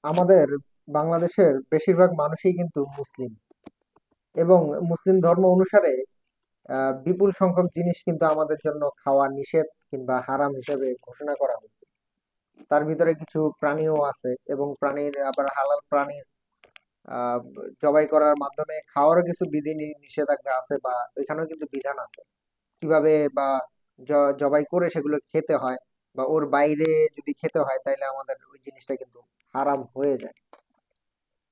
আমাদের বাংলাদেশের বেশিরভাগ মানুষই কিন্তু মুসলিম, এবং মুসলিম ধর্ম অনুসারে বিপুল সংখ্যক জিনিস কিন্তু আমাদের জন্য খাওয়া নিষেধ কিংবা হারাম হিসেবে ঘোষণা করা হয়েছে। তার ভিতরে কিছু প্রাণীও আছে, এবং প্রাণীর আবার হালাল প্রাণীর আহ জবাই করার মাধ্যমে খাওয়ারও কিছু বিধি নিষেধাজ্ঞা আছে, বা এখানেও কিন্তু বিধান আছে কিভাবে বা জবাই করে সেগুলো খেতে হয়, বা ওর বাইরে যদি খেতে হয় তাহলে আমাদের ওই জিনিসটা কিন্তু হারাম হয়ে যায়।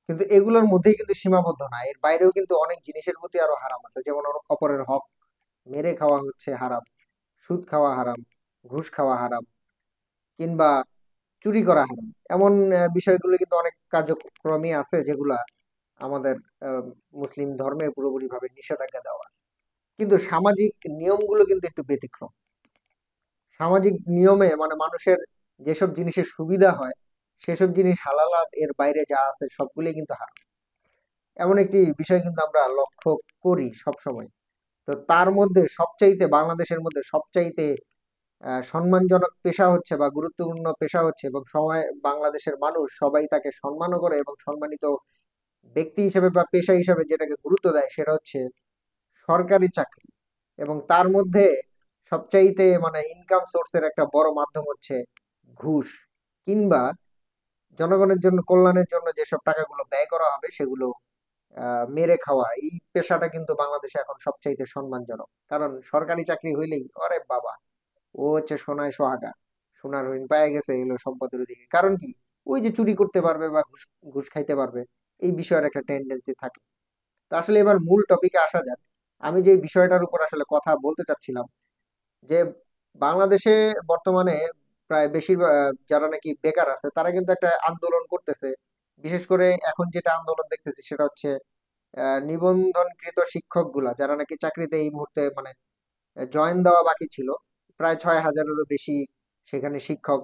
কিন্তু এগুলোর মধ্যেই কিন্তু সীমাবদ্ধ না, এর বাইরেও কিন্তু অনেক জিনিসের প্রতি আরো হারাম আছে, যেমন অপরের হক মেরে খাওয়া হচ্ছে হারাম, সুদ খাওয়া হারাম, ঘুষ খাওয়া হারাম, কিংবা চুরি করা হারাম। এমন বিষয়গুলো কিন্তু অনেক কার্যক্রমই আছে যেগুলা আমাদের আহ, মুসলিম ধর্মে পুরোপুরি ভাবে নিষেধাজ্ঞা দেওয়া আছে। কিন্তু সামাজিক নিয়মগুলো কিন্তু একটু ব্যতিক্রম। সামাজিক নিয়মে মানে মানুষের যেসব জিনিসের সুবিধা হয় সেসব জিনিস হালাল, আর এর বাইরে যা আছে সবগুলোই কিন্তু হারাম। এমন একটি বিষয় কিন্তু আমরা লক্ষ্য করি সব সময়। তো তার মধ্যে সবচাইতে বাংলাদেশের মধ্যে সবচাইতে সম্মানজনক পেশা হচ্ছে বা গুরুত্বপূর্ণ পেশা হচ্ছে, এবং সময় বাংলাদেশের মানুষ সবাই তাকে সম্মানও করে এবং সম্মানিত ব্যক্তি হিসেবে বা পেশা হিসেবে যেটাকে গুরুত্ব দেয় সেটা হচ্ছে সরকারি চাকরি। এবং তার মধ্যে সবচাইতে মানে ইনকাম সোর্সের একটা বড় মাধ্যম হচ্ছে ঘুষ, কিংবা জনগণের জন্য কল্যাণের জন্য যেসব টাকাগুলো ব্যয় করা হবে সেগুলো মেরে খাওয়া। এই পেশাটা কিন্তু বাংলাদেশে এখন সবচাইতে সম্মানজনক, কারণ সরকারি চাকরি হইলেই আরে বাবা, ও হচ্ছে সোনায় সোহাগা, সোনার হরিণ পায়ে গেছে এগুলো সম্পদের দিকে। কারণ কি, ওই যে চুরি করতে পারবে বা ঘুষ ঘুষ খাইতে পারবে, এই বিষয়ের একটা টেন্ডেন্সি থাকে। তো আসলে এবার মূল টপিকে আসা যাক। আমি যে বিষয়টার উপর আসলে কথা বলতে চাচ্ছিলাম, যে বাংলাদেশে বর্তমানে প্রায় বেশিরভাগ যারা নাকি বেকার আছে তারা কিন্তু একটা আন্দোলন করতেছে। বিশেষ করে এখন যেটা আন্দোলন দেখতেছি সেটা হচ্ছে নিবন্ধনকৃত শিক্ষক গুলা যারা নাকি চাকরিতে এই মুহূর্তে মানে জয়েন দেওয়া বাকি ছিল, প্রায় 6,000-এরও বেশি সেখানে শিক্ষক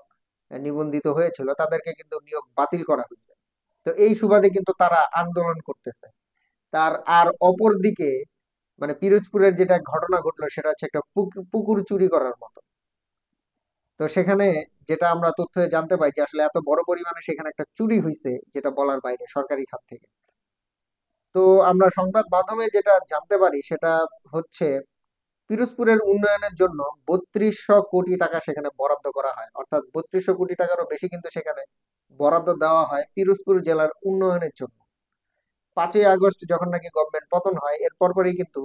নিবন্ধিত হয়েছিল, তাদেরকে কিন্তু নিয়োগ বাতিল করা হয়েছে। তো এই সুবাদে কিন্তু তারা আন্দোলন করতেছে। তার আর অপর দিকে মানে পিরোজপুরের যেটা ঘটনা ঘটলো সেটা হচ্ছে একটা পুকুর চুরি করার মতো। তো সেখানে যেটা আমরা তথ্য জানতে পাই যে আসলে এত বড় পরিমাণে সেখানে একটা চুরি হয়েছে, যেটা বলার বাইরে সরকারি খাত থেকে। তো আমরা সংবাদ মাধ্যমে যেটা জানতে পারি সেটা হচ্ছে পিরোজপুরের উন্নয়নের জন্য 3200 কোটি টাকা সেখানে বরাদ্দ করা হয়, অর্থাৎ 3200 কোটি টাকারও বেশি কিন্তু সেখানে বরাদ্দ দেওয়া হয় পিরোজপুর জেলার উন্নয়নের জন্য। 5ই আগস্ট যখন নাকি গভর্নমেন্ট পতন হয় এর পরপরই কিন্তু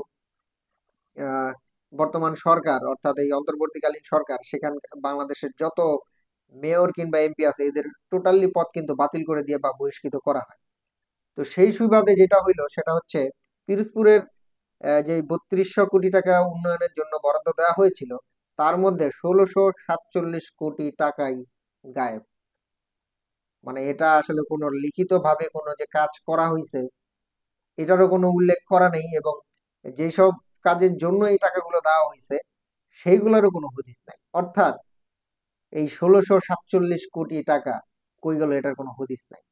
আহ, বর্তমান সরকার অর্থাৎ এই অন্তর্বর্তীকালীন সরকার সেখান বাংলাদেশের যত মেয়র কিংবা এমপি আছে এদের টোটালি পদ কিন্তু বাতিল করে দিয়ে বা বহিষ্কৃত করা হয়। তো সেই সুবাদে যেটা হইলো সেটা হচ্ছে পিরোজপুরের যে 3200 কোটি টাকা উন্নয়নের জন্য বরাদ্দ দেওয়া হয়েছিল, তার মধ্যে 1647 কোটি টাকাই গায়েব। মানে এটা আসলে কোনো লিখিত ভাবে কোনো যে কাজ করা হয়েছে এটারও কোনো উল্লেখ করা নেই, এবং যেসব কাজের জন্য এই টাকাগুলো দেওয়া হয়েছে সেইগুলোরও কোনো হদিস নাই। অর্থাৎ এই 1647 কোটি টাকা কই গেল এটার কোনো হদিস নাই।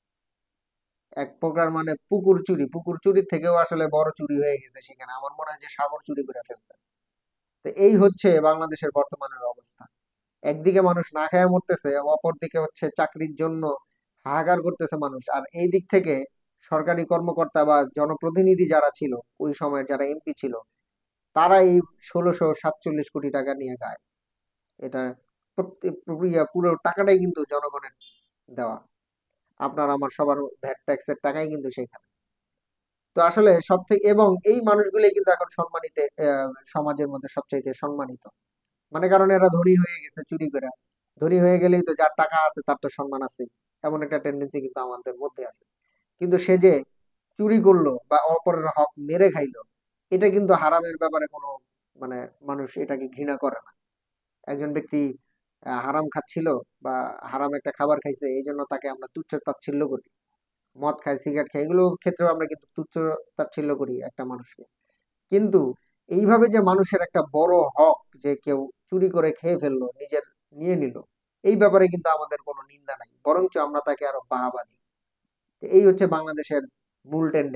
এক প্রকার মানে পুকুর চুরি, পুকুর চুরির থেকেও আসলে বড় চুরি হয়ে গেছে সেখানে, আমার মনে হয় যে সাগর চুরি করে ফেলছে। তো এই হচ্ছে বাংলাদেশের বর্তমানের অবস্থা। একদিকে মানুষ না খেয়ে মরতেছে, অপরদিকে হচ্ছে চাকরির জন্য হাহাকার করতেছে মানুষ, আর এই দিক থেকে সরকারি কর্মকর্তা বা জনপ্রতিনিধি যারা ছিল ওই সময়ের যারা এমপি ছিল তারা এই 1647 কোটি টাকা নিয়ে গায়। এটা পুরো টাকাটাই কিন্তু জনগণের দেওয়া, আপনার আমার সবার ভ্যাট ট্যাক্সের টাকাই কিন্তু সেখানে। তো আসলে সব থেকে, এবং এই মানুষগুলোই কিন্তু এখন সম্মানিত, সমাজের মধ্যে সবচাইতে সম্মানিত। মানে কারণ এরা ধনী হয়ে গেছে চুরি করে। ধনী হয়ে গেলেই তো যার টাকা আছে তার তো সম্মান আছে, এমন একটা টেন্ডেন্সি কিন্তু আমাদের মধ্যে আছে। কিন্তু সে যে চুরি করলো বা অপরের হক মেরে খাইলো, এটা কিন্তু হারামের ব্যাপারে কোনো মানে মানুষ এটাকে ঘৃণা করে না। একজন ব্যক্তি হারাম খাচ্ছিল বা হারাম একটা খাবার খাইছে এই জন্য তাকে আমরা তুচ্ছ তাচ্ছিল্য করি। মদ খায়, সিগারেট খায়, এগুলো ক্ষেত্রেও আমরা কিন্তু তুচ্ছ তাচ্ছিল্য করি একটা মানুষকে। কিন্তু এইভাবে যে মানুষের একটা বড় হক যে কেউ চুরি করে খেয়ে ফেললো, নিজের নিয়ে নিল, এই ব্যাপারে কিন্তু আমাদের কোনো নিন্দা নাই, বরঞ্চ আমরা তাকে আরো বাহবা দিই। তো এই হচ্ছে বাংলাদেশের মূল টেন্ডেন্সি।